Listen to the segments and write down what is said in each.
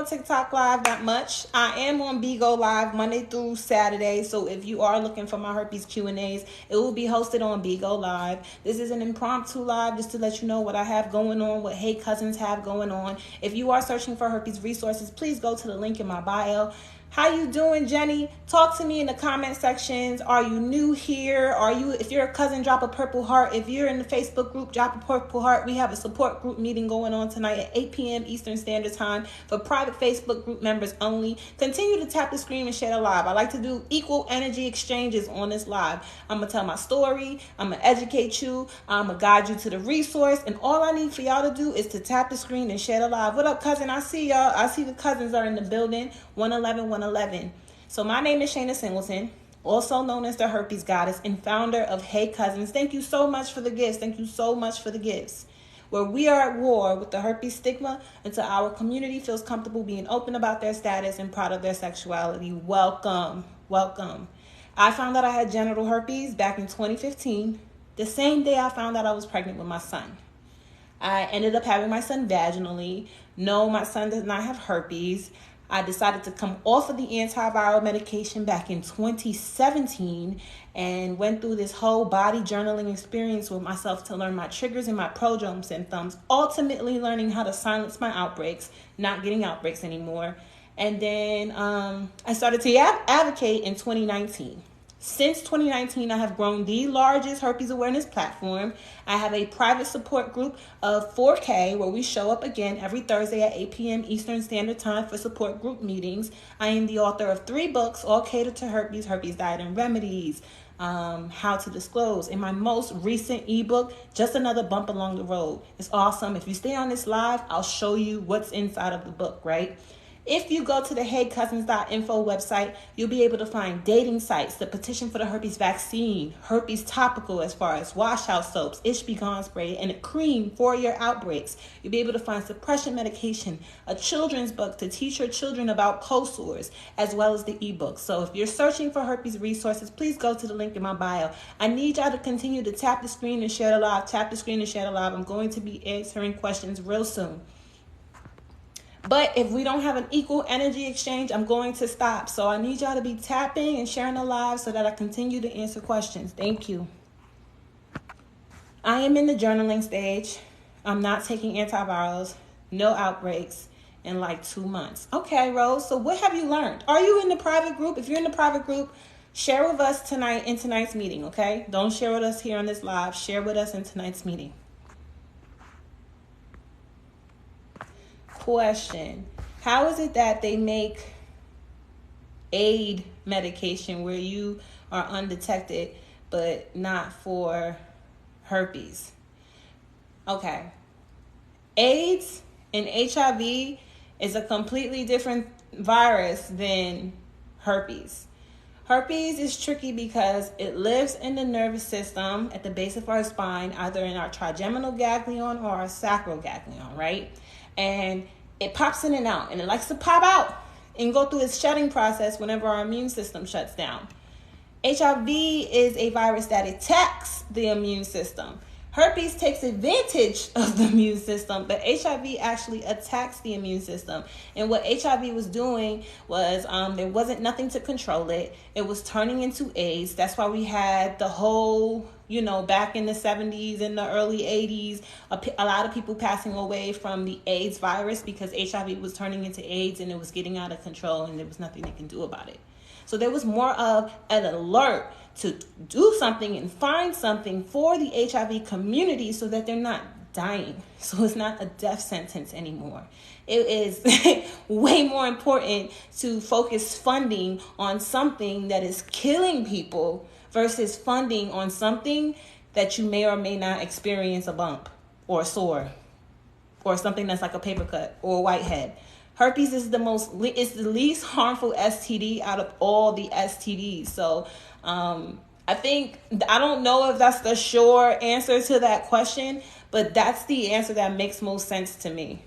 TikTok Live that much. I am on Bigo Live Monday through Saturday. So if you are looking for my herpes Q&As, it will be hosted on Bigo Live. This is an impromptu live just to let you know what I have going on, what Hey Cousins have going on. If you are searching for herpes resources, please go to the link in my bio. How you doing, Jenny? Talk to me in the comment sections. Are you new here? If you're a cousin, drop a purple heart. If you're in the Facebook group, drop a purple heart. We have a support group meeting going on tonight at 8 p.m. Eastern Standard Time for private Facebook group members only. Continue to tap the screen and share the live. I like to do equal energy exchanges on this live. I'm going to tell my story. I'm going to educate you. I'm going to guide you to the resource. And all I need for y'all to do is to tap the screen and share the live. What up, cousin? I see y'all. I see the cousins are in the building. 111. So my name is Shana Singleton, also known as the Herpes Goddess and founder of Hey Cousins. Thank you so much for the gifts. Thank you so much for the gifts. Where we are at war with the herpes stigma until our community feels comfortable being open about their status and proud of their sexuality. Welcome. Welcome. I found out I had genital herpes back in 2015, the same day I found out I was pregnant with my son. I ended up having my son vaginally. No, my son does not have herpes. I decided to come off of the antiviral medication back in 2017 and went through this whole body journaling experience with myself to learn my triggers and my prodrome symptoms, ultimately learning how to silence my outbreaks, not getting outbreaks anymore. And then I started to advocate in 2019. Since 2019, I have grown the largest herpes awareness platform. I have a private support group of 4K where we show up again every Thursday at 8 p.m. Eastern Standard Time for support group meetings. I am the author of 3 books, all catered to herpes, herpes diet and remedies, how to disclose. In my most recent ebook, Just Another Bump Along the Road. It's awesome. If you stay on this live, I'll show you what's inside of the book, right? If you go to the heycousins.info website, you'll be able to find dating sites, the petition for the herpes vaccine, herpes topical as far as washout soaps, Itch Be Gone spray, and a cream for your outbreaks. You'll be able to find suppression medication, a children's book to teach your children about cold sores, as well as the ebook. So if you're searching for herpes resources, please go to the link in my bio. I need y'all to continue to tap the screen and share the live. Tap the screen and share the live. I'm going to be answering questions real soon. But if we don't have an equal energy exchange, I'm going to stop. So I need y'all to be tapping and sharing the live so that I continue to answer questions. Thank you. I am in the journaling stage. I'm not taking antivirals, no outbreaks in like 2 months. Okay, Rose. So what have you learned? Are you in the private group? If you're in the private group, share with us tonight in tonight's meeting, okay? Don't share with us here on this live. Share with us in tonight's meeting. Question: how is it that they make AIDS medication where you are undetected but not for herpes? Okay, AIDS and HIV is a completely different virus than herpes. Herpes is tricky because it lives in the nervous system at the base of our spine, either in our trigeminal ganglion or our sacral ganglion, right? And it pops in and out, and it likes to pop out and go through its shedding process whenever our immune system shuts down. HIV is a virus that attacks the immune system. Herpes takes advantage of the immune system, but HIV actually attacks the immune system. And what HIV was doing was there wasn't nothing to control it. It was turning into AIDS. That's why we had the whole, back in the 70s and the early 80s, a lot of people passing away from the AIDS virus because HIV was turning into AIDS and it was getting out of control and there was nothing they can do about it. So there was more of an alert to do something and find something for the HIV community so that they're not dying. So it's not a death sentence anymore. It is way more important to focus funding on something that is killing people versus funding on something that you may or may not experience a bump or a sore or something that's like a paper cut or a whitehead. Herpes is the least harmful STD out of all the STDs. So I don't know if that's the sure answer to that question, but that's the answer that makes most sense to me.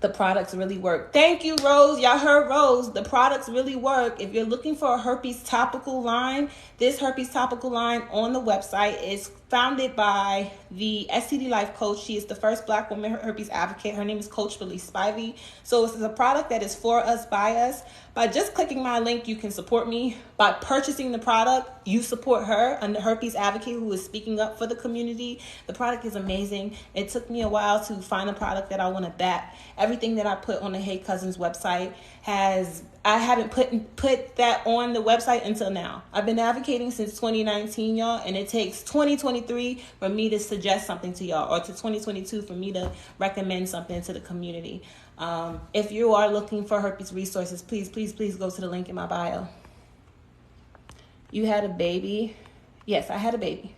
The products really work. Thank you, Rose. Y'all heard Rose. The products really work. If you're looking for a herpes topical line, this herpes topical line on the website is founded by the STD Life Coach. She is the first Black woman herpes advocate. Her name is Coach Felice Spivey. So this is a product that is for us, by us. By just clicking my link, you can support me. By purchasing the product, you support her, a herpes advocate who is speaking up for the community. The product is amazing. It took me a while to find a product that I want to back. Everything that I put on the Hey Cousins website I haven't put that on the website until now. I've been advocating since 2019, y'all, and it takes 2023 for me to suggest something to y'all, or to 2022 for me to recommend something to the community. If you are looking for herpes resources, please go to the link in my bio. You had a baby? Yes, I had a baby.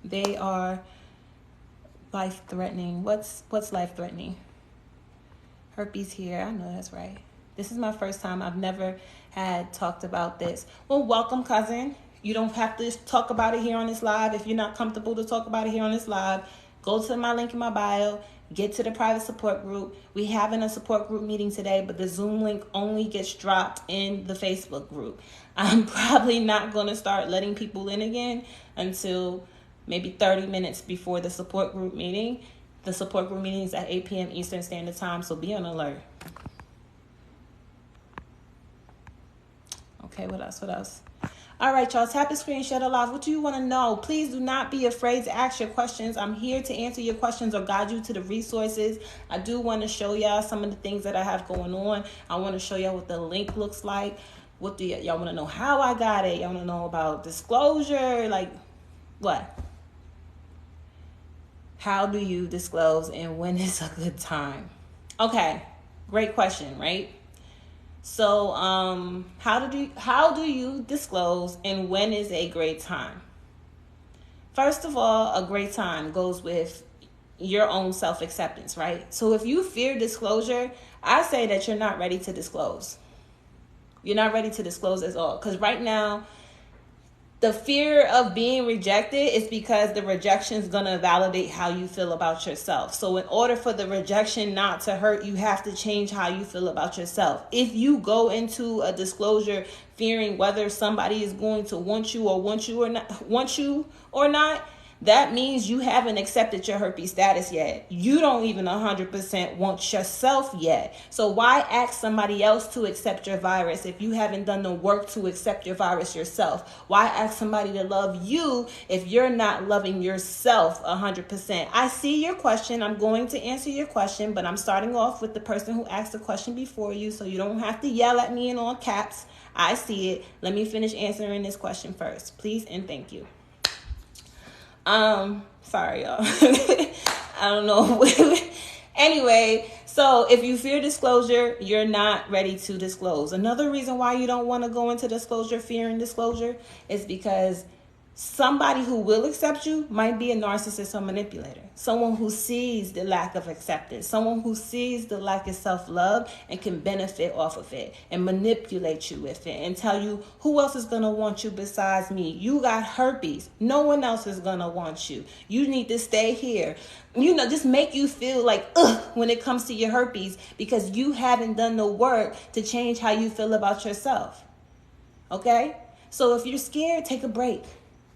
They are life-threatening. What's life-threatening? Herpes here. I know that's right. This is my first time. I've never had talked about this. Well, welcome, cousin. You don't have to talk about it here on this live. If you're not comfortable to talk about it here on this live, go to my link in my bio. Get to the private support group. We having a support group meeting today, but the Zoom link only gets dropped in the Facebook group. I'm probably not going to start letting people in again until maybe 30 minutes before the support group meeting. The support group meeting is at 8 p.m. Eastern Standard Time, so be on alert. Okay, what else? All right, y'all, tap the screen, share the live. What do you want to know? Please do not be afraid to ask your questions. I'm here to answer your questions or guide you to the resources. I do want to show y'all some of the things that I have going on. I want to show y'all what the link looks like. What do y'all want to know how I got it? Y'all want to know about disclosure? Like, what? How do you disclose and when is a good time? Okay, great question, right? So, how do you disclose and when is a great time? First of all, a great time goes with your own self-acceptance, right? So if you fear disclosure, I say that you're not ready to disclose. You're not ready to disclose at all. Because right now, the fear of being rejected is because the rejection is going to validate how you feel about yourself. So in order for the rejection not to hurt, you have to change how you feel about yourself. If you go into a disclosure fearing whether somebody is going to want you or not, that means you haven't accepted your herpes status yet. You don't even 100% want yourself yet. So why ask somebody else to accept your virus if you haven't done the work to accept your virus yourself? Why ask somebody to love you if you're not loving yourself 100%? I see your question. I'm going to answer your question, but I'm starting off with the person who asked the question before you, so you don't have to yell at me in all caps. I see it. Let me finish answering this question first, please and thank you. Sorry, y'all. I don't know. Anyway, so if you fear disclosure, you're not ready to disclose. Another reason why you don't want to go into disclosure, fearing disclosure, is because somebody who will accept you might be a narcissist or manipulator. Someone who sees the lack of acceptance. Someone who sees the lack of self-love and can benefit off of it and manipulate you with it and tell you, who else is going to want you besides me? You got herpes. No one else is going to want you. You need to stay here. Just make you feel like, when it comes to your herpes, because you haven't done the work to change how you feel about yourself. Okay? So if you're scared, take a break.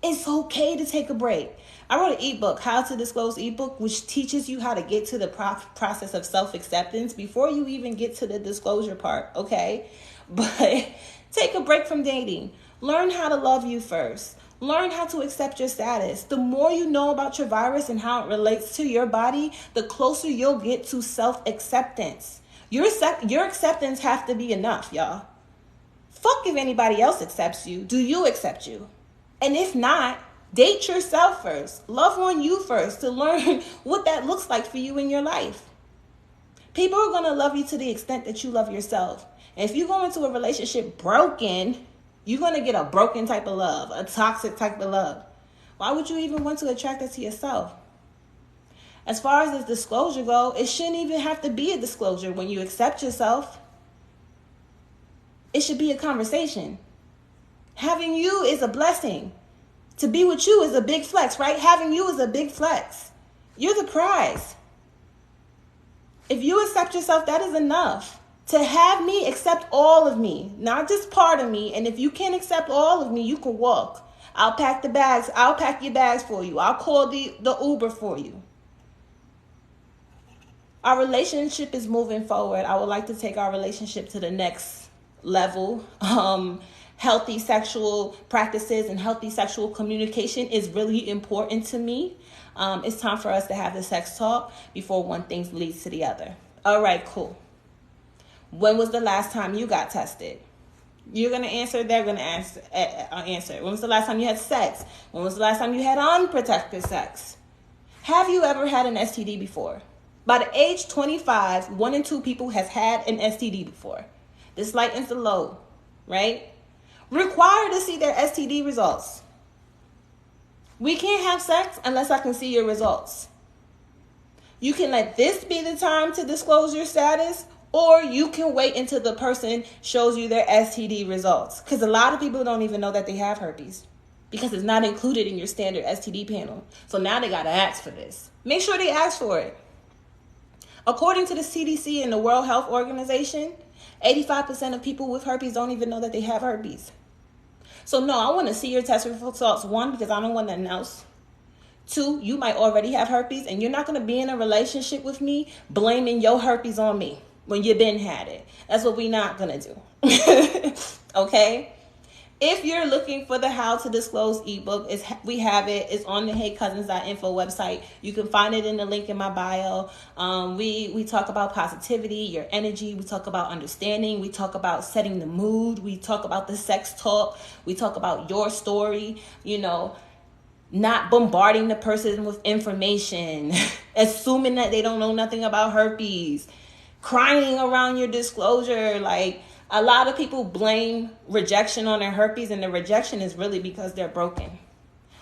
It's okay to take a break. I wrote an ebook, How to Disclose ebook, which teaches you how to get to the process of self-acceptance before you even get to the disclosure part, okay? But take a break from dating. Learn how to love you first. Learn how to accept your status. The more you know about your virus and how it relates to your body, the closer you'll get to self-acceptance. Your acceptance has to be enough, y'all. Fuck if anybody else accepts you. Do you accept you? And if not, date yourself first. Love on you first to learn what that looks like for you in your life. People are going to love you to the extent that you love yourself. And if you go into a relationship broken, you're going to get a broken type of love, a toxic type of love. Why would you even want to attract that to yourself? As far as this disclosure goes, it shouldn't even have to be a disclosure when you accept yourself. It should be a conversation. Having you is a blessing. To be with you is a big flex, right? Having you is a big flex. You're the prize. If you accept yourself, that is enough. To have me accept all of me, not just part of me. And if you can't accept all of me, you can walk. I'll pack the bags. I'll pack your bags for you. I'll call the Uber for you. Our relationship is moving forward. I would like to take our relationship to the next level. Healthy sexual practices and healthy sexual communication is really important to me. It's time for us to have the sex talk before one thing leads to the other. All right, cool. When was the last time you got tested? You're going to answer. They're going to answer. When was the last time you had sex? When was the last time you had unprotected sex? Have you ever had an STD before? By the age 25, 1 in 2 people has had an STD before. This lightens the load, right? Required to see their STD results. We can't have sex unless I can see your results. You can let this be the time to disclose your status, or you can wait until the person shows you their STD results. Because a lot of people don't even know that they have herpes because it's not included in your standard STD panel. So now they got to ask for this. Make sure they ask for it. According to the CDC and the World Health Organization, 85% of people with herpes don't even know that they have herpes. So no, I want to see your test results. 1, because I don't want nothing else. 2, you might already have herpes and you're not going to be in a relationship with me blaming your herpes on me when you been had it. That's what we're not going to do. Okay? If you're looking for the How to Disclose ebook, we have it. It's on the heycousins.info website. You can find it in the link in my bio. We talk about positivity, your energy. We talk about understanding. We talk about setting the mood. We talk about the sex talk. We talk about your story, not bombarding the person with information, assuming that they don't know nothing about herpes, crying around your disclosure. Like, a lot of people blame rejection on their herpes, and the rejection is really because they're broken.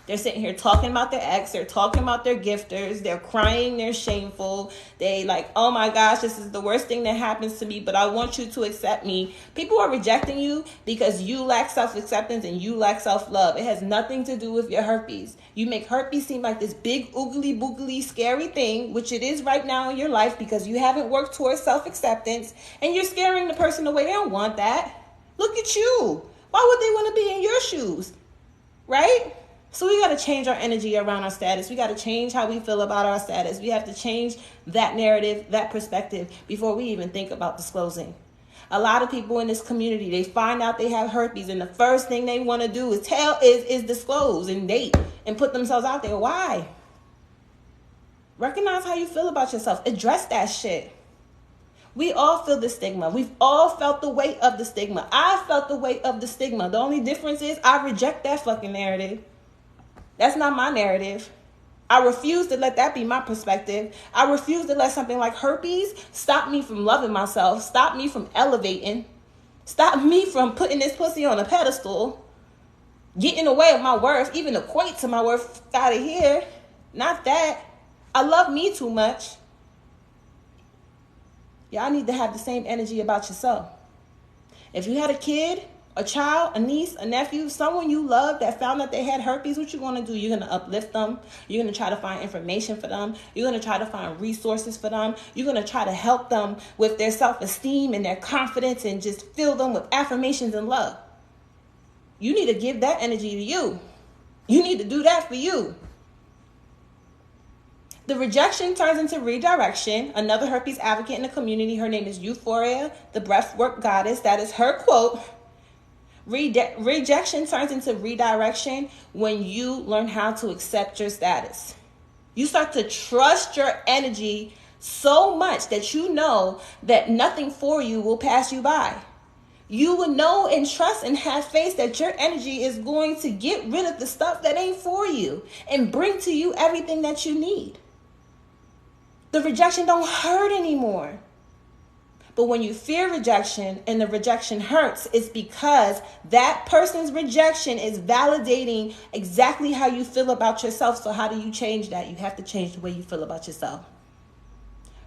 They're sitting here talking about their ex. They're talking about their gifters. They're crying. They're shameful. They like, oh my gosh, this is the worst thing that happens to me, but I want you to accept me. People are rejecting you because you lack self-acceptance and you lack self-love. It has nothing to do with your herpes. You make herpes seem like this big, oogly, boogly, scary thing, which it is right now in your life because you haven't worked towards self-acceptance and you're scaring the person away. They don't want that. Look at you. Why would they want to be in your shoes? Right? So we got to change our energy around our status. We got to change how we feel about our status. We have to change that narrative, that perspective before we even think about disclosing. A lot of people in this community, they find out they have herpes and the first thing they want to do is disclose and date and put themselves out there. Why? Recognize how you feel about yourself. Address that shit. We all feel the stigma. We've all felt the weight of the stigma. I felt the weight of the stigma. The only difference is I reject that fucking narrative. That's not my narrative. I refuse to let that be my perspective. I refuse to let something like herpes stop me from loving myself, stop me from elevating, stop me from putting this pussy on a pedestal, getting away with my worth, even equate to my worth out of here. Not that. I love me too much. Y'all need to have the same energy about yourself. If you had a kid, a child, a niece, a nephew, someone you love that found that they had herpes, what you going to do? You're going to uplift them. You're going to try to find information for them. You're going to try to find resources for them. You're going to try to help them with their self-esteem and their confidence and just fill them with affirmations and love. You need to give that energy to you. You need to do that for you. The rejection turns into redirection. Another herpes advocate in the community, her name is Euphoria, the breathwork goddess. That is her quote. Rejection turns into redirection when you learn how to accept your status. You start to trust your energy so much that you know that nothing for you will pass you by. You will know and trust and have faith that your energy is going to get rid of the stuff that ain't for you and bring to you everything that you need. The rejection don't hurt anymore. But when you fear rejection and the rejection hurts, it's because that person's rejection is validating exactly how you feel about yourself. So how do you change that? You have to change the way you feel about yourself.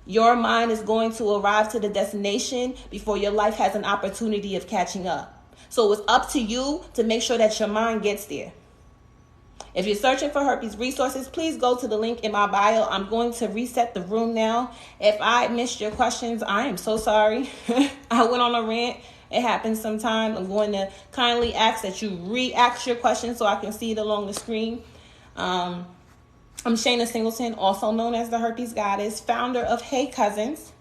Your mind is going to arrive to the destination before your life has an opportunity of catching up. So it's up to you to make sure that your mind gets there. If you're searching for herpes resources, please go to the link in my bio. I'm going to reset the room now. If I missed your questions, I am so sorry. I went on a rant. It happens sometimes. I'm going to kindly ask that you re-ask your questions so I can see it along the screen. I'm Shana Singleton, also known as the Herpes Goddess, founder of Hey Cousins,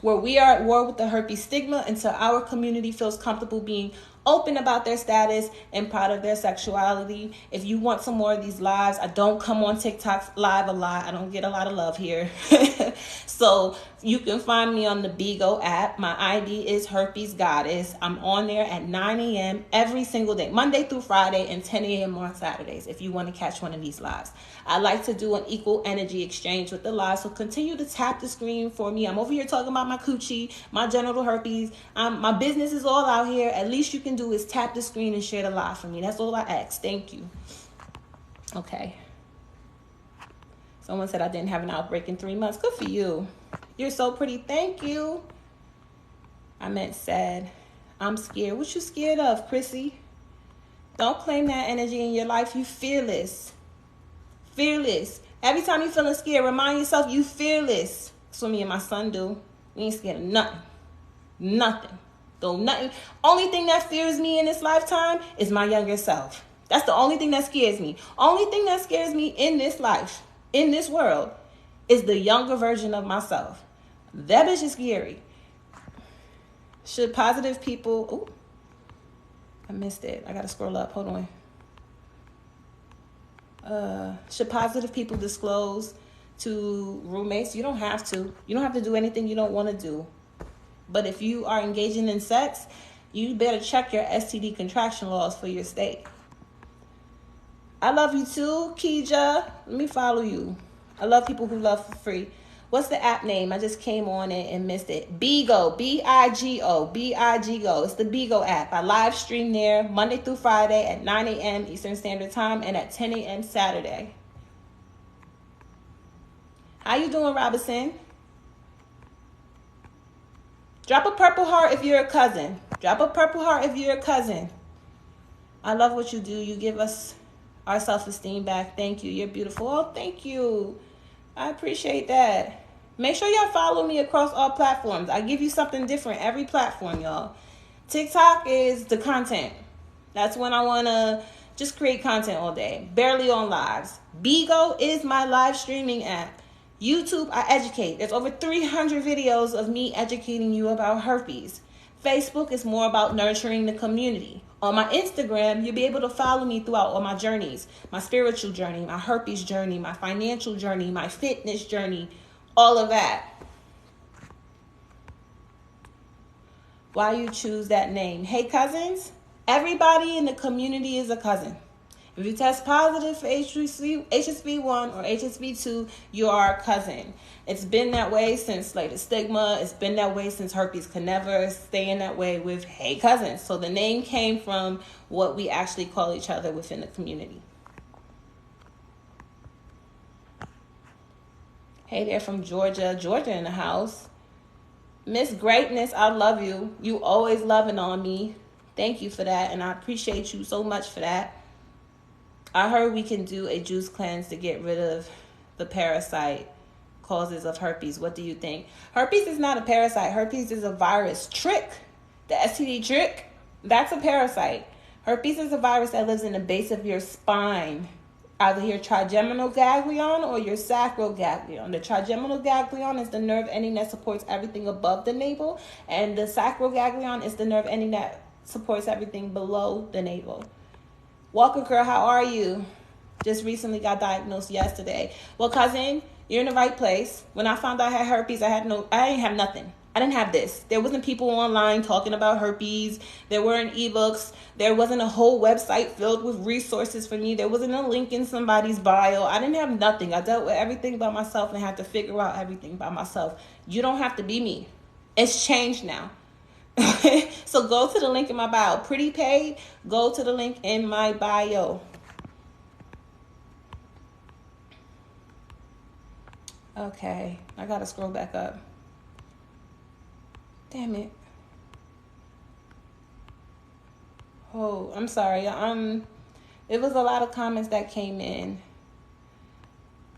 where we are at war with the herpes stigma until our community feels comfortable being open about their status and proud of their sexuality. If you want some more of these lives, I don't come on TikTok live a lot. I don't get a lot of love here. So you can find me on the Bigo app. My ID is Herpes Goddess. I'm on there at 9 a.m. every single day, Monday through Friday, and 10 a.m. on Saturdays if you want to catch one of these lives. I like to do an equal energy exchange with the live, so continue to tap the screen for me. I'm over here talking about my coochie, my genital herpes. My business is all out here. At least you can do is tap the screen and share the live for me. That's all I ask. Thank you. Okay. Someone said I didn't have an outbreak in 3 months. Good for you. You're so pretty. Thank you. I meant sad. I'm scared. What you scared of, Chrissy? Don't claim that energy in your life. You fearless. Fearless. Every time you're feeling scared, remind yourself you fearless. That's what me and my son do. We ain't scared of nothing. Nothing. Though nothing. Only thing that fears me in this lifetime is my younger self. That's the only thing that scares me. Only thing that scares me in this life, in this world, is the younger version of myself. That bitch is scary. Should positive people... Ooh, I missed it. I gotta scroll up. Hold on. Should positive people disclose to roommates? You don't have to. You don't have to do anything you don't want to do. But if you are engaging in sex, you better check your STD contraction laws for your state. I love you too, Keija. Let me follow you. I love people who love for free. What's the app name? I just came on it and missed it. Bigo, B-I-G-O, B-I-G-O. It's the Bigo app. I live stream there Monday through Friday at 9 a.m. Eastern Standard Time and at 10 a.m. Saturday. How you doing, Robinson? Drop a purple heart if you're a cousin. Drop a purple heart if you're a cousin. I love what you do. You give us our self-esteem back. Thank you. You're beautiful. Oh, thank you. I appreciate that. Make sure y'all follow me across all platforms. I give you something different every platform, y'all. TikTok is the content. That's when I want to just create content all day. Barely on lives. Bigo is my live streaming app. YouTube, I educate. There's over 300 videos of me educating you about herpes. Facebook is more about nurturing the community. On my Instagram, you'll be able to follow me throughout all my journeys. My spiritual journey, my herpes journey, my financial journey, my fitness journey, all of that. Why you choose that name? Hey, cousins. Everybody in the community is a cousin. If you test positive for HSV1 or HSV2, you are a cousin. It's been that way since the stigma. It's been that way since herpes can never stay in that way with Hey Cousins. So the name came from what we actually call each other within the community. Hey there from Georgia. Georgia in the house. Miss Greatness, I love you. You always loving on me. Thank you for that, and I appreciate you so much for that. I heard we can do a juice cleanse to get rid of the parasite causes of herpes. What do you think? Herpes is not a parasite. Herpes is a virus. Trick, the STD trick, that's a parasite. Herpes is a virus that lives in the base of your spine, either your trigeminal ganglion or your sacral ganglion. The trigeminal ganglion is the nerve ending that supports everything above the navel, and the sacral ganglion is the nerve ending that supports everything below the navel. Walker girl, how are you? Just recently got diagnosed yesterday. Well, cousin, you're in the right place. When I found out I had herpes, I didn't have nothing. I didn't have this. There wasn't people online talking about herpes. There weren't ebooks. There wasn't a whole website filled with resources for me. There wasn't a link in somebody's bio. I didn't have nothing. I dealt with everything by myself and had to figure out everything by myself. You don't have to be me. It's changed now. So go to the link in my bio. Pretty paid, go to the link in my bio. Okay, I gotta scroll back up. Damn it. Oh, I'm sorry. It was a lot of comments that came in,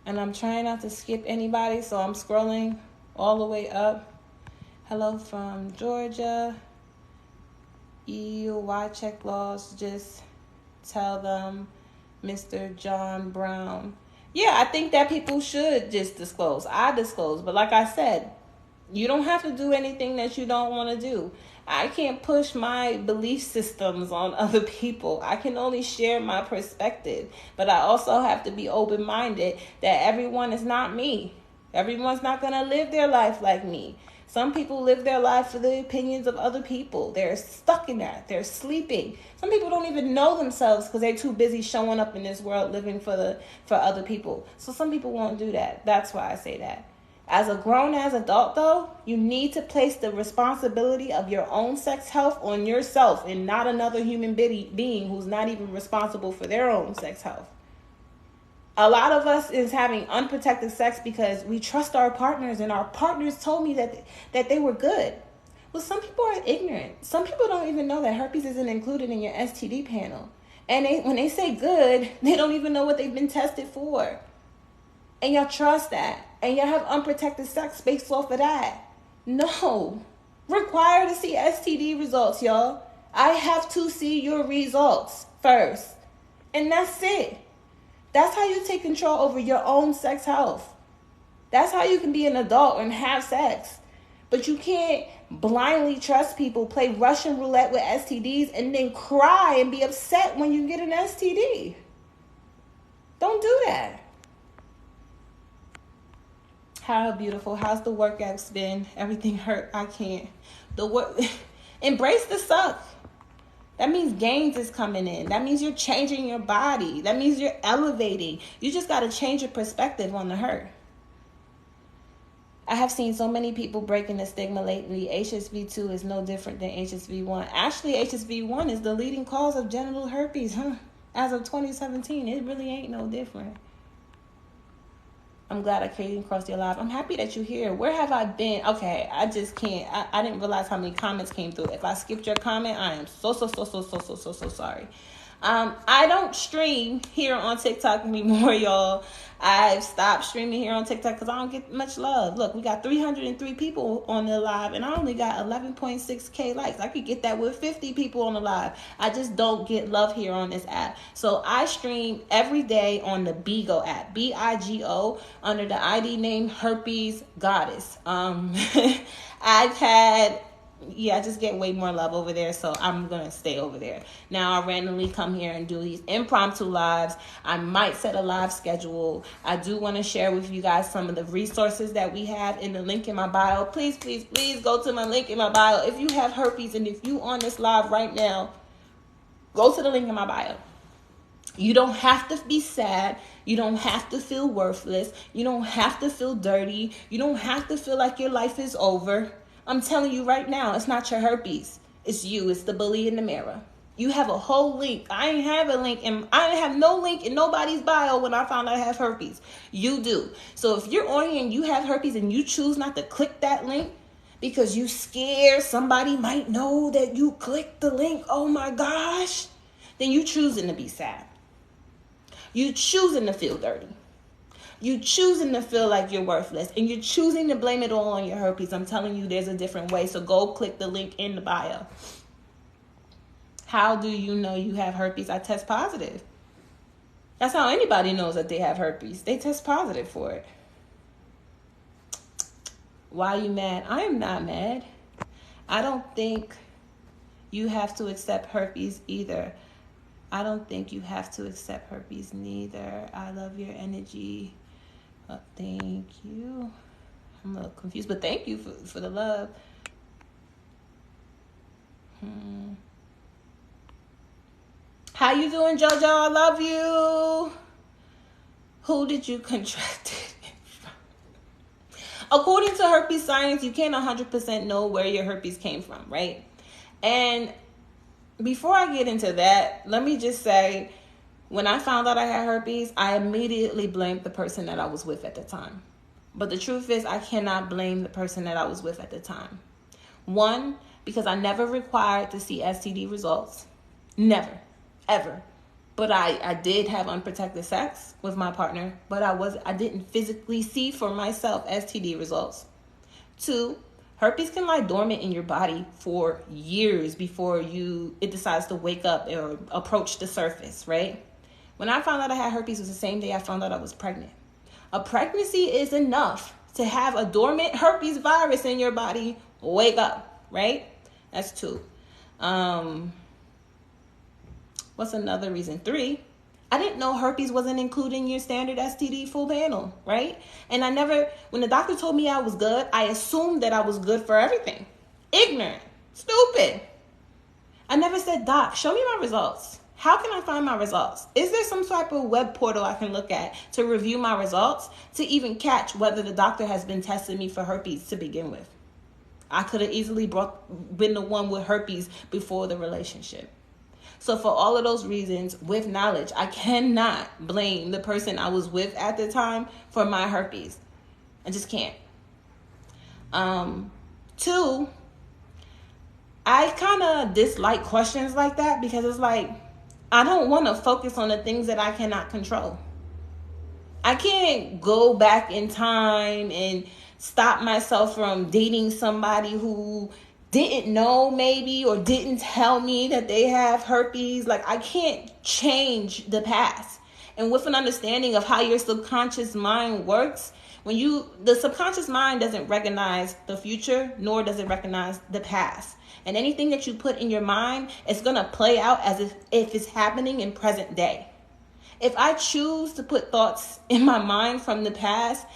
and I'm trying not to skip anybody, so I'm scrolling all the way up. Hello from Georgia. EU, why check laws? Just tell them, Mr. John Brown. Yeah, I think that people should just disclose. I disclose, but like I said, you don't have to do anything that you don't want to do. I can't push my belief systems on other people. I can only share my perspective. But I also have to be open-minded that everyone is not me. Everyone's not going to live their life like me. Some people live their life for the opinions of other people. They're stuck in that. They're sleeping. Some people don't even know themselves because they're too busy showing up in this world living for other people. So some people won't do that. That's why I say that. As a grown-ass adult, though, you need to place the responsibility of your own sex health on yourself and not another human being who's not even responsible for their own sex health. A lot of us is having unprotected sex because we trust our partners, and our partners told me that they were good. Well, some people are ignorant. Some people don't even know that herpes isn't included in your STD panel. And when they say good, they don't even know what they've been tested for. And y'all trust that. And y'all have unprotected sex based off of that. No. Required to see STD results, y'all. I have to see your results first. And that's it. That's how you take control over your own sex health. That's how you can be an adult and have sex. But you can't blindly trust people, play Russian roulette with STDs, and then cry and be upset when you get an STD. Don't do that. How beautiful. How's the workouts been? Everything hurt. I can't. Embrace the suck. That means gains is coming in. That means you're changing your body. That means you're elevating. You just got to change your perspective on the hurt. I have seen so many people breaking the stigma lately. HSV2 is no different than HSV1. Actually, HSV1 is the leading cause of genital herpes. As of 2017, it really ain't no different. I'm glad I came across your live. I'm happy that you're here. Where have I been? Okay, I just can't. I didn't realize how many comments came through. If I skipped your comment, I am so sorry. I don't stream here on TikTok anymore, y'all. I've stopped streaming here on TikTok because I don't get much love. Look, we got 303 people on the live, and I only got 11.6K likes. I could get that with 50 people on the live. I just don't get love here on this app. So I stream every day on the Bigo app, BIGO, under the ID name Herpes Goddess. I just get way more love over there, so I'm going to stay over there. Now, I randomly come here and do these impromptu lives. I might set a live schedule. I do want to share with you guys some of the resources that we have in the link in my bio. Please go to my link in my bio. If you have herpes and if you on this live right now, go to the link in my bio. You don't have to be sad. You don't have to feel worthless. You don't have to feel dirty. You don't have to feel like your life is over. I'm telling you right now, it's not your herpes. It's you. It's the bully in the mirror. You have a whole link. I ain't have a link, and I didn't have no link in nobody's bio when I found out I have herpes. You do. So if you're on here and you have herpes and you choose not to click that link because you scared somebody might know that you clicked the link, oh my gosh, then you choosing to be sad. You choosing to feel dirty. You choosing to feel like you're worthless, and you're choosing to blame it all on your herpes. I'm telling you, there's a different way. So go click the link in the bio. How do you know you have herpes? I test positive. That's how anybody knows that they have herpes. They test positive for it. Why are you mad? I am not mad. I don't think you have to accept herpes either. I don't think you have to accept herpes neither. I love your energy. Thank you. I'm a little confused, but thank you for the love. How you doing, JoJo? I love you. Who did you contract it from? According to herpes science, you can't 100% know where your herpes came from, right? And before I get into that, let me just say, when I found out I had herpes, I immediately blamed the person that I was with at the time. But the truth is, I cannot blame the person that I was with at the time. One, because I never required to see STD results. Never, ever. But I did have unprotected sex with my partner, but I didn't physically see for myself STD results. 2, herpes can lie dormant in your body for years before it decides to wake up or approach the surface, right? When I found out I had herpes, it was the same day I found out I was pregnant. A pregnancy is enough to have a dormant herpes virus in your body wake up, right? That's 2. What's another reason? 3, I didn't know herpes wasn't included in your standard STD full panel, right? And when the doctor told me I was good, I assumed that I was good for everything. Ignorant, stupid. I never said, Doc, show me my results. How can I find my results? Is there some type of web portal I can look at to review my results, to even catch whether the doctor has been testing me for herpes to begin with? I could have easily been the one with herpes before the relationship. So for all of those reasons, with knowledge, I cannot blame the person I was with at the time for my herpes. I just can't. 2, I kind of dislike questions like that because it's like, I don't want to focus on the things that I cannot control. I can't go back in time and stop myself from dating somebody who didn't know maybe or didn't tell me that they have herpes. Like, I can't change the past. And with an understanding of how your subconscious mind works, the subconscious mind doesn't recognize the future, nor does it recognize the past. And anything that you put in your mind is going to play out as if it's happening in present day. If I choose to put thoughts in my mind from the past,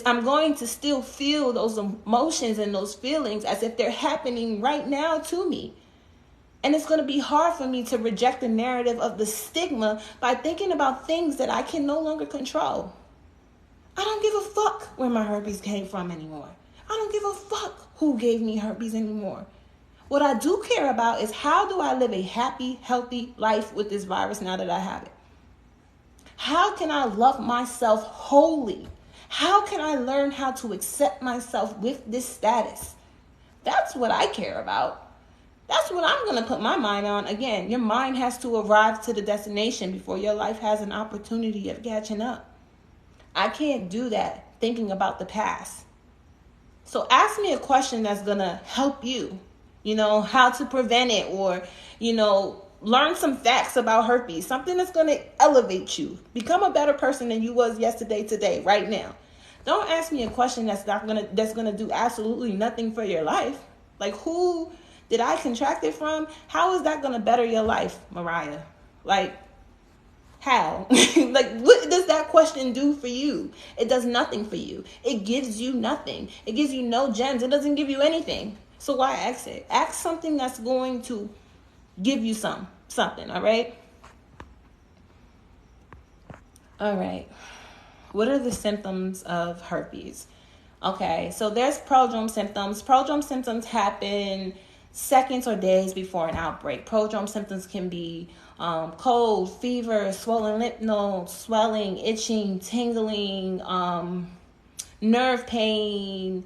I'm going to still feel those emotions and those feelings as if they're happening right now to me. And it's going to be hard for me to reject the narrative of the stigma by thinking about things that I can no longer control. I don't give a fuck where my herpes came from anymore. I don't give a fuck who gave me herpes anymore. What I do care about is, how do I live a happy, healthy life with this virus now that I have it? How can I love myself wholly? How can I learn how to accept myself with this status? That's what I care about. That's what I'm going to put my mind on. Again, your mind has to arrive to the destination before your life has an opportunity of catching up. I can't do that thinking about the past. So ask me a question that's going to help you, how to prevent it, or, learn some facts about herpes, something that's going to elevate you. Become a better person than you was yesterday, today, right now. Don't ask me a question that's going to do absolutely nothing for your life. Like, who did I contract it from? How is that going to better your life, Mariah? Like, how? Like, what does that question do for you? It does nothing for you. It gives you nothing. It gives you no gems. It doesn't give you anything. So why ask it? Ask something that's going to give you something, all right? All right. What are the symptoms of herpes? Okay, so there's prodrome symptoms. Prodrome symptoms happen seconds or days before an outbreak. Prodrome symptoms can be cold, fever, swollen lymph nodes, swelling, itching, tingling, nerve pain,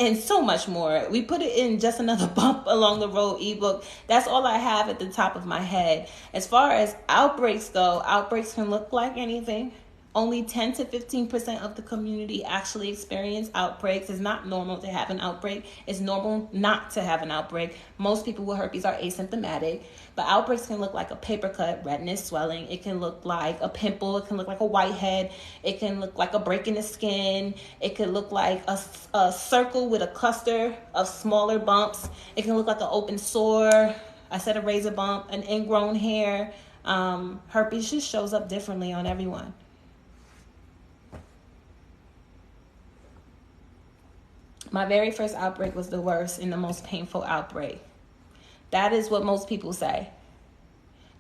and so much more. We put it in Just Another Bump Along the Road ebook. That's all I have at the top of my head. As far as outbreaks go, outbreaks can look like anything. Only 10 to 15% of the community actually experience outbreaks. It's not normal to have an outbreak. It's normal not to have an outbreak. Most people with herpes are asymptomatic. But outbreaks can look like a paper cut, redness, swelling. It can look like a pimple. It can look like a whitehead. It can look like a break in the skin. It could look like a circle with a cluster of smaller bumps. It can look like an open sore. I said a razor bump, an ingrown hair. Herpes just shows up differently on everyone. My very first outbreak was the worst and the most painful outbreak. That is what most people say.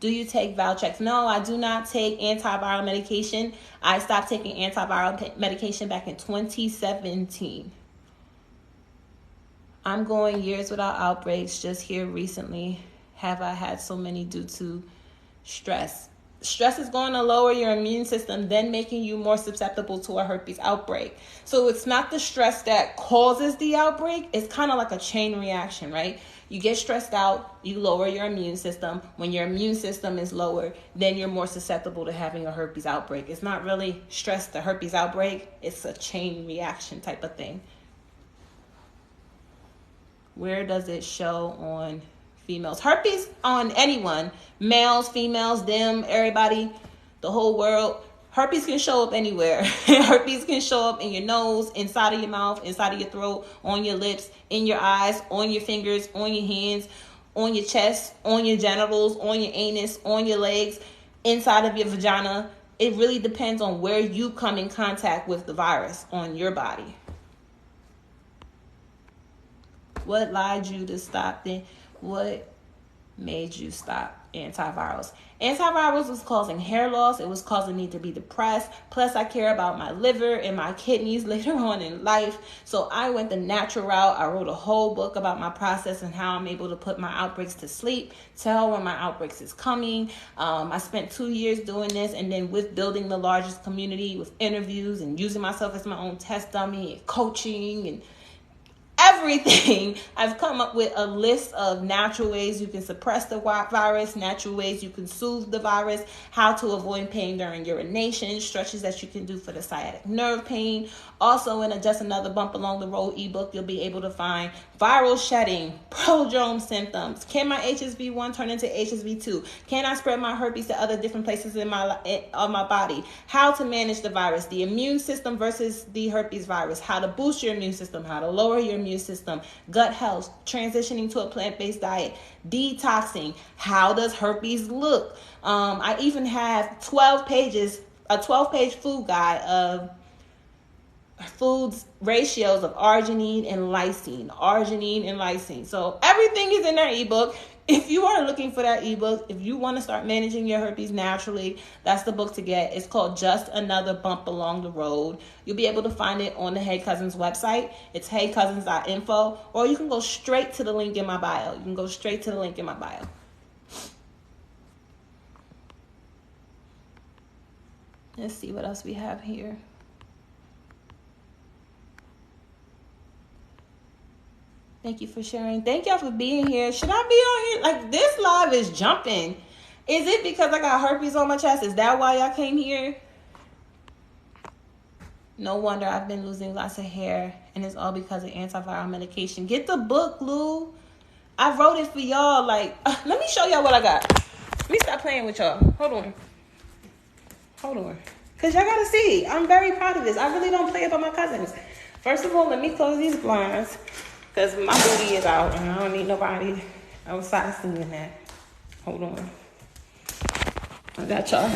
Do you take Valtrex? No, I do not take antiviral medication. I stopped taking antiviral medication back in 2017. I'm going years without outbreaks. Just here recently have I had so many due to stress. Stress is going to lower your immune system, then making you more susceptible to a herpes outbreak. So it's not the stress that causes the outbreak. It's kind of like a chain reaction, right? You get stressed out, you lower your immune system. When your immune system is lower, then you're more susceptible to having a herpes outbreak. It's not really stress, the herpes outbreak. It's a chain reaction type of thing. Where does it show on females? Herpes on anyone, males, females, them, everybody, the whole world. Herpes can show up anywhere. Herpes can show up in your nose, inside of your mouth, inside of your throat, on your lips, in your eyes, on your fingers, on your hands, on your chest, on your genitals, on your anus, on your legs, inside of your vagina. It really depends on where you come in contact with the virus on your body. What led you to stop then? What made you stop antivirals? Antivirals was causing hair loss. It was causing me to be depressed. Plus, I care about my liver and my kidneys later on in life. So I went the natural route. I wrote a whole book about my process and how I'm able to put my outbreaks to sleep, tell when my outbreaks is coming. I spent 2 years doing this, and then with building the largest community with interviews and using myself as my own test dummy and coaching and everything, I've come up with a list of natural ways you can suppress the virus, natural ways you can soothe the virus, how to avoid pain during urination, stretches that you can do for the sciatic nerve pain. Also, in a Just Another Bump Along the Road ebook, you'll be able to find viral shedding, prodrome symptoms. Can my HSV1 turn into HSV2? Can I spread my herpes to other different places on my body? How to manage the virus, the immune system versus the herpes virus, how to boost your immune system, how to lower your immune system, gut health, transitioning to a plant-based diet, detoxing, how does herpes look? I even have a 12-page food guide of foods ratios of arginine and lysine. So everything is in that ebook. If you are looking for that ebook, if you want to start managing your herpes naturally, that's the book to get. It's called Just Another Bump Along the Road. You'll be able to find it on the Hey Cousins website. It's heycousins.info, or you can go straight to the link in my bio. Let's see what else we have here. Thank you for sharing. Thank y'all for being here. Should I be on here? Like, this live is jumping. Is it because I got herpes on my chest? Is that why y'all came here? No wonder I've been losing lots of hair, and it's all because of antiviral medication. Get the book, Lou. I wrote it for y'all. Like, let me show y'all what I got. Let me stop playing with y'all. Hold on. Because y'all got to see. I'm very proud of this. I really don't play about my cousins. First of all, let me close these blinds, because my booty is out, and I don't need nobody outside seeing that. Hold on. I got y'all.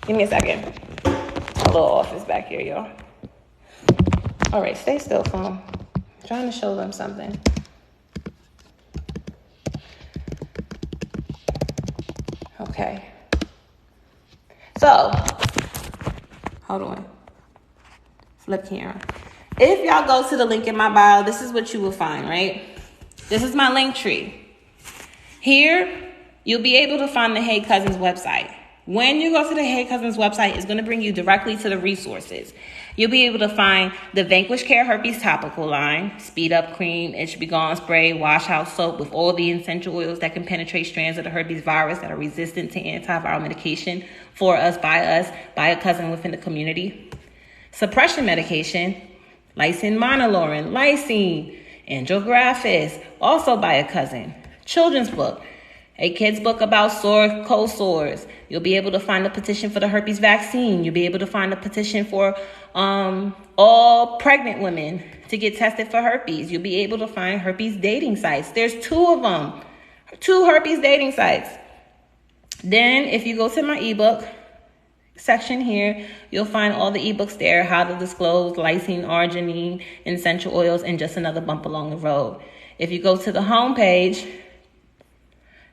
Give me a second. A little office back here, y'all. All right, stay still, phone. I'm trying to show them something. Okay. So, hold on. Flip camera. If y'all go to the link in my bio, this is what you will find, right? This is my link tree. Here, you'll be able to find the Hey Cousins website. When you go to the Hey Cousins website, it's going to bring you directly to the resources. You'll be able to find the Vanquish Care Herpes Topical line, Speed Up Cream, It Should Be Gone Spray, Wash Out Soap with all the essential oils that can penetrate strands of the herpes virus that are resistant to antiviral medication for us, by a cousin within the community. Suppression medication, lysine monolaurin, lysine, andrographis, also by a cousin. Children's book, a kid's book about cold sores. You'll be able to find a petition for the herpes vaccine. You'll be able to find a petition for all pregnant women to get tested for herpes. You'll be able to find herpes dating sites. There's 2 of them, 2 herpes dating sites. Then if you go to my ebook section here, you'll find all the ebooks there, how to disclose lysine, arginine, essential oils, and Just Another Bump Along the Road. If you go to the home page,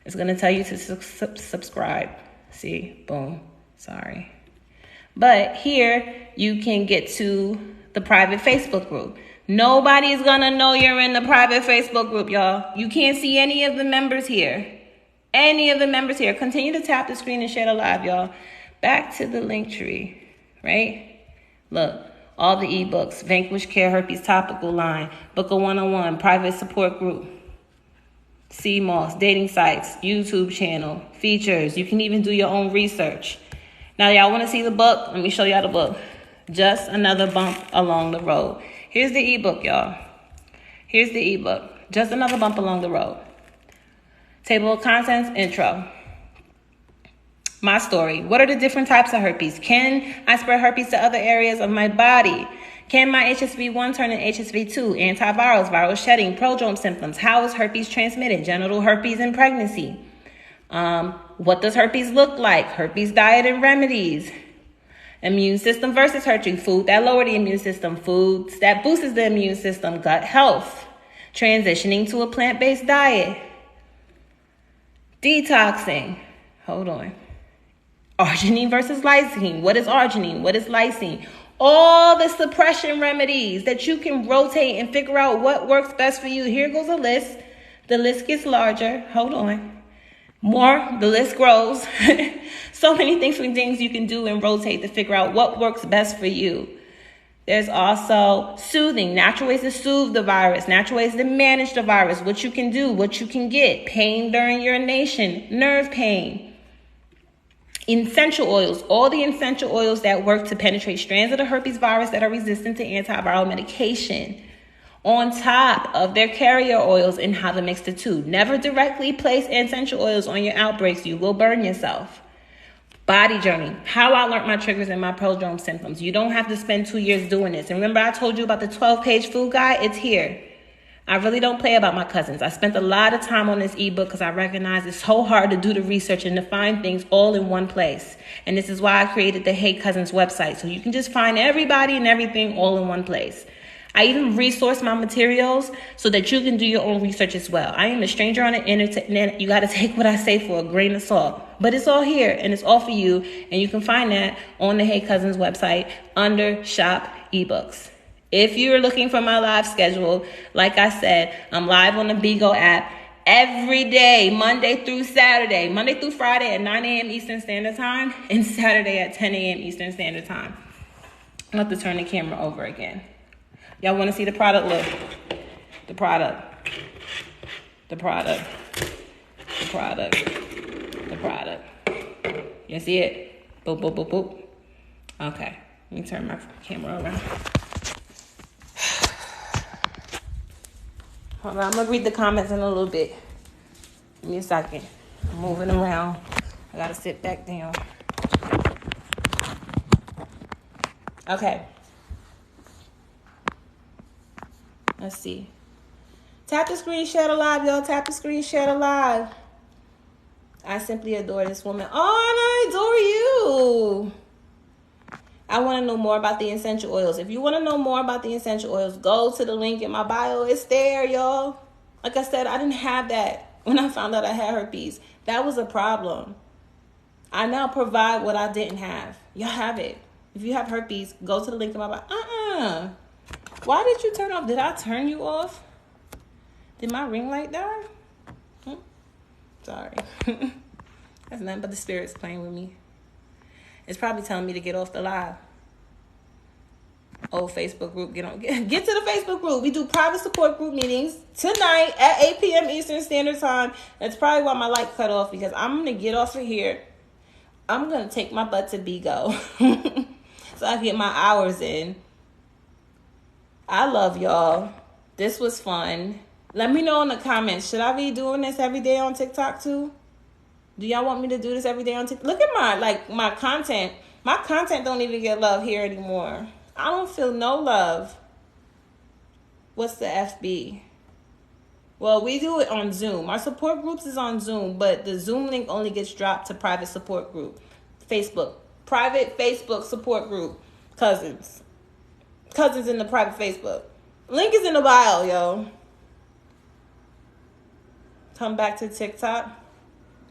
it's going to tell you to subscribe. See, boom, sorry. But here you can get to the private Facebook group. Nobody is going to know you're in the private Facebook group, y'all. You can't see any of the members here. Continue to tap the screen and share the live, y'all. Back to the link tree, right? Look, all the ebooks, Vanquish Care Herpes Topical line, Book of 101, private support group. CMOS, dating sites, YouTube channel, features. You can even do your own research. Now, y'all want to see the book? Let me show y'all the book. Just Another Bump Along the Road. Here's the ebook, y'all. Here's the ebook. Just Another Bump Along the Road. Table of contents, intro. My story. What are the different types of herpes? Can I spread herpes to other areas of my body? Can my HSV1 turn into HSV2? Antivirals, viral shedding, prodrome symptoms. How is herpes transmitted? Genital herpes in pregnancy. What does herpes look like? Herpes diet and remedies. Immune system versus herpes. Food that lower the immune system. Foods that boosts the immune system. Gut health. Transitioning to a plant-based diet. Detoxing. Hold on. Arginine versus lysine. What is arginine? What is lysine? All the suppression remedies that you can rotate and figure out what works best for you. Here goes a list. The list gets larger. Hold on. The list grows. So many things you can do and rotate to figure out what works best for you. There's also soothing, natural ways to soothe the virus, natural ways to manage the virus, what you can do, what you can get, pain during urination, nerve pain. Essential oils, all the essential oils that work to penetrate strands of the herpes virus that are resistant to antiviral medication. On top of their carrier oils and how to mix the two. Never directly place essential oils on your outbreaks. You will burn yourself. Body journey, how I learned my triggers and my prodrome symptoms. You don't have to spend 2 years doing this. And remember I told you about the 12-page food guide? It's here. I really don't play about my cousins. I spent a lot of time on this ebook because I recognize it's so hard to do the research and to find things all in one place. And this is why I created the Hey Cousins website. So you can just find everybody and everything all in one place. I even resource my materials so that you can do your own research as well. I am a stranger on the internet. You got to take what I say for a grain of salt. But it's all here and it's all for you. And you can find that on the Hey Cousins website under Shop eBooks. If you're looking for my live schedule, like I said, I'm live on the Bigo app every day, Monday through Friday at 9 a.m. Eastern Standard Time, and Saturday at 10 a.m. Eastern Standard Time. I'll have to turn the camera over again. Y'all want to see the product? Look. The product. You see it? Boop, boop, boop, boop. Okay. Let me turn my camera around. Hold on. I'm going to read the comments in a little bit. Give me a second. I'm moving around. I got to sit back down. Okay. Let's see. Tap the screen, share the live, y'all. Tap the screen, share the live. I simply adore this woman. Oh, and I adore you. I want to know more about the essential oils. If you want to know more about the essential oils, go to the link in my bio. It's there, y'all. Like I said, I didn't have that when I found out I had herpes. That was a problem. I now provide what I didn't have. Y'all have it. If you have herpes, go to the link in my bio. Why did you turn off? Did I turn you off? Did my ring light die? Sorry. That's nothing but the spirits playing with me. It's probably telling me to get off the live. Oh, Facebook group. Get to the Facebook group. We do private support group meetings tonight at 8 p.m. Eastern Standard Time. That's probably why my light cut off, because I'm going to get off of here. I'm going to take my butt to Bigo so I can get my hours in. I love y'all. This was fun. Let me know in the comments. Should I be doing this every day on TikTok too? Do y'all want me to do this every day on TikTok? Look at my content. My content don't even get love here anymore. I don't feel no love. What's the FB? Well, we do it on Zoom. Our support groups is on Zoom, but the Zoom link only gets dropped to private support group. Facebook. Private Facebook support group. Cousins in the private Facebook. Link is in the bio, yo. Come back to TikTok.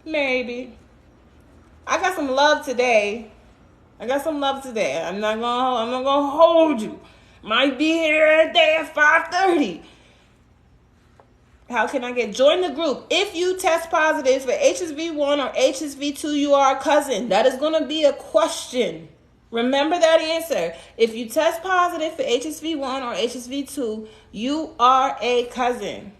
Maybe. I got some love today. I'm not gonna hold you. Might be here every day at 5:30. How can I join the group? If you test positive for HSV1 or HSV2, you are a cousin. That is gonna be a question. Remember that answer. If you test positive for HSV1 or HSV2, you are a cousin.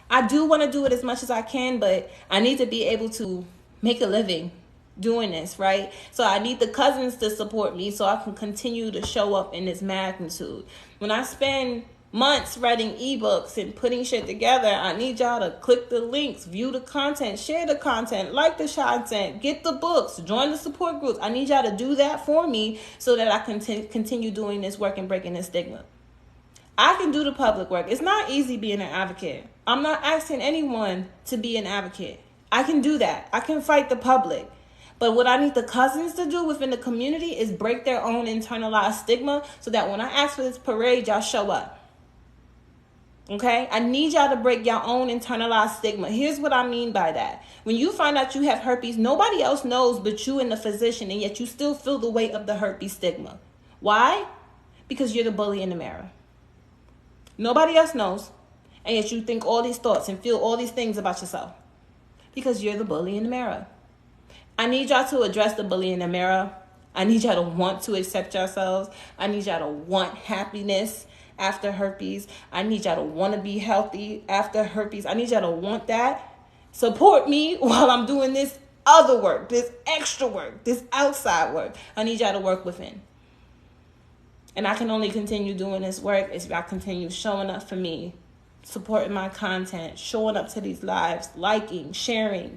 I do want to do it as much as I can, but I need to be able to make a living doing this, right? So I need the cousins to support me so I can continue to show up in this magnitude. When I spend months writing ebooks and putting shit together, I need y'all to click the links, view the content, share the content, like the content, get the books, join the support groups. I need y'all to do that for me so that I can continue doing this work and breaking this stigma. I can do the public work. It's not easy being an advocate. I'm not asking anyone to be an advocate. I can do that. I can fight the public. But what I need the cousins to do within the community is break their own internalized stigma so that when I ask for this parade, y'all show up. Okay? I need y'all to break your own internalized stigma. Here's what I mean by that. When you find out you have herpes, nobody else knows but you and the physician, and yet you still feel the weight of the herpes stigma. Why? Because you're the bully in the mirror. Nobody else knows, and yet you think all these thoughts and feel all these things about yourself. Because you're the bully in the mirror. I need y'all to address the bully in the mirror. I need y'all to want to accept yourselves. I need y'all to want happiness after herpes. I need y'all to want to be healthy after herpes. I need y'all to want that. Support me while I'm doing this other work, this extra work, this outside work. I need y'all to work within. And I can only continue doing this work if y'all continue showing up for me, supporting my content, showing up to these lives, liking, sharing,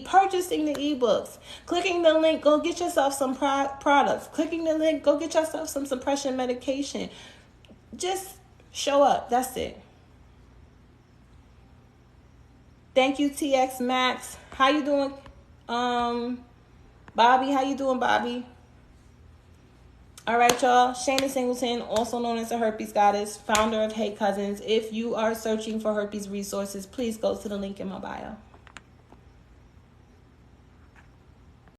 purchasing the ebooks, clicking the link, go get yourself some products, clicking the link, go get yourself some suppression medication. Just show up. That's it. Thank you, TX Max. How you doing? Bobby, how you doing, Bobby? All right, y'all. Shana Singleton, also known as the Herpes Goddess, founder of Hey Cousins. If you are searching for herpes resources, please go to the link in my bio.